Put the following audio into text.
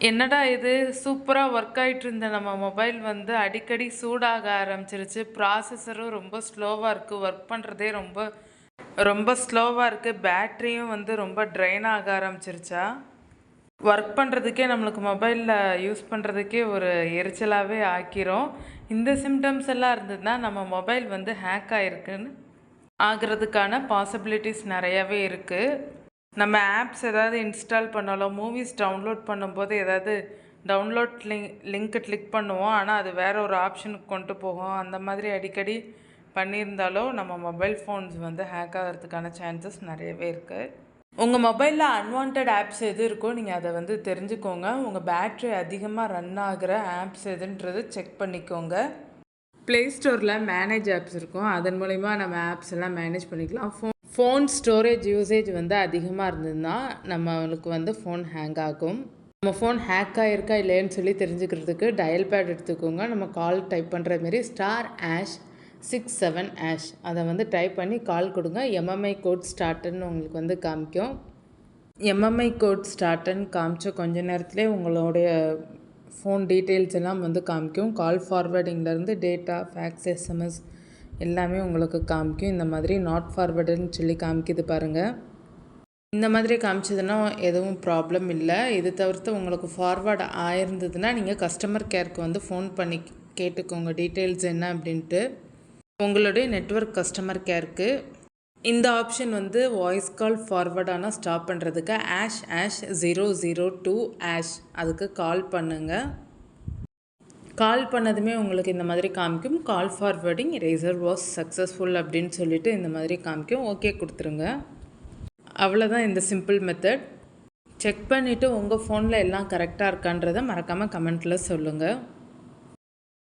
என்னடா இது சூப்பராக ஒர்க் ஆகிட்டு இருந்த நம்ம மொபைல் வந்து அடிக்கடி சூடாக ஆரம்பிச்சிருச்சு. ப்ராசஸரும் ரொம்ப ஸ்லோவாக இருக்குது. ஒர்க் பண்ணுறதே ரொம்ப ரொம்ப ஸ்லோவாக இருக்குது. பேட்ரியும் வந்து ரொம்ப ட்ரைன் ஆக ஆரம்பிச்சிருச்சா. ஒர்க் பண்ணுறதுக்கே நம்மளுக்கு மொபைலில் யூஸ் பண்ணுறதுக்கே ஒரு எரிச்சலாகவே ஆக்கிரும். இந்த சிம்டம்ஸ் எல்லாம் இருந்ததுன்னா நம்ம மொபைல் வந்து ஹேக் ஆகிருக்குன்னு ஆகிறதுக்கான பாசிபிலிட்டிஸ் நிறையாவே இருக்குது. நம்ம ஆப்ஸ் ஏதாவது இன்ஸ்டால் பண்ணாலும் மூவிஸ் டவுன்லோட் பண்ணும்போது ஏதாவது டவுன்லோட் லிங்க்கை கிளிக் பண்ணுவோம். ஆனால் அது வேறு ஒரு ஆப்ஷனுக்கு கொண்டு போகும். அந்த மாதிரி அடிக்கடி பண்ணியிருந்தாலும் நம்ம மொபைல் ஃபோன்ஸ் வந்து ஹேக் ஆகிறதுக்கான சான்சஸ் நிறையவே இருக்குது. உங்கள் மொபைலில் அன்வான்ட் ஆப்ஸ் எது இருக்கோ நீங்கள் அதை வந்து தெரிஞ்சுக்கோங்க. உங்கள் பேட்ரி அதிகமாக ரன் ஆகிற ஆப்ஸ் எதுன்றது செக் பண்ணிக்கோங்க. ப்ளே ஸ்டோரில் மேனேஜ் ஆப்ஸ் இருக்கும். அதன் மூலிமா நம்ம ஆப்ஸ் எல்லாம் மேனேஜ் பண்ணிக்கலாம். ஃபோன் ஸ்டோரேஜ் யூசேஜ் வந்து அதிகமாக இருந்ததுன்னா நம்மளுக்கு வந்து ஃபோன் ஹேங் ஆகும். நம்ம ஃபோன் ஹேக் ஆகிருக்கா இல்லைன்னு சொல்லி தெரிஞ்சுக்கிறதுக்கு டயல் பேட் எடுத்துக்கோங்க. நம்ம கால் டைப் பண்ணுற மாரி *#67# அதை வந்து டைப் பண்ணி கால் கொடுங்க. எம்எம்ஐ கோட் ஸ்டார்ட்டுன்னு உங்களுக்கு வந்து காமிக்கும். எம்எம்ஐ கோட் ஸ்டார்ட்டுன்னு காமிச்ச கொஞ்ச நேரத்துலேயே உங்களுடைய ஃபோன் டீட்டெயில்ஸ் எல்லாம் வந்து காமிக்கும். கால் ஃபார்வேர்டிங்லேருந்து டேட்டா, ஃபேக்ஸ், எஸ்எம்எஸ் எல்லாமே உங்களுக்கு காமிக்கும். இந்த மாதிரி நாட் ஃபார்வர்டுன்னு சொல்லி காமிக்குது பாருங்கள். இந்த மாதிரி காமிச்சதுன்னா எதுவும் ப்ராப்ளம் இல்லை. இது தவிர்த்து உங்களுக்கு ஃபார்வர்டு ஆயிருந்ததுன்னா நீங்கள் கஸ்டமர் கேருக்கு வந்து ஃபோன் பண்ணி கேட்டுக்கோங்க டீட்டெயில்ஸ் என்ன அப்படின்ட்டு. உங்களுடைய நெட்வொர்க் கஸ்டமர் கேருக்கு இந்த ஆப்ஷன் வந்து வாய்ஸ் கால் ஃபார்வர்ட் ஆனால் ஸ்டாப் பண்ணுறதுக்கு #002# அதுக்கு கால் பண்ணுங்கள். கால் பண்ணதுமே உங்களுக்கு இந்த மாதிரி காமிக்கும். கால் ஃபார்வர்டிங் ரேசர் வாஸ் சக்ஸஸ்ஃபுல் அப்படின்னு சொல்லிட்டு இந்த மாதிரி காமிக்கும். ஓகே கொடுத்துருங்க. அவ்வளோதான் இந்த சிம்பிள் மெத்தட். செக் பண்ணிவிட்டு உங்கள் ஃபோனில் எல்லாம் கரெக்டாக இருக்கான்றதை மறக்காமல் கமெண்ட்டில் சொல்லுங்கள்.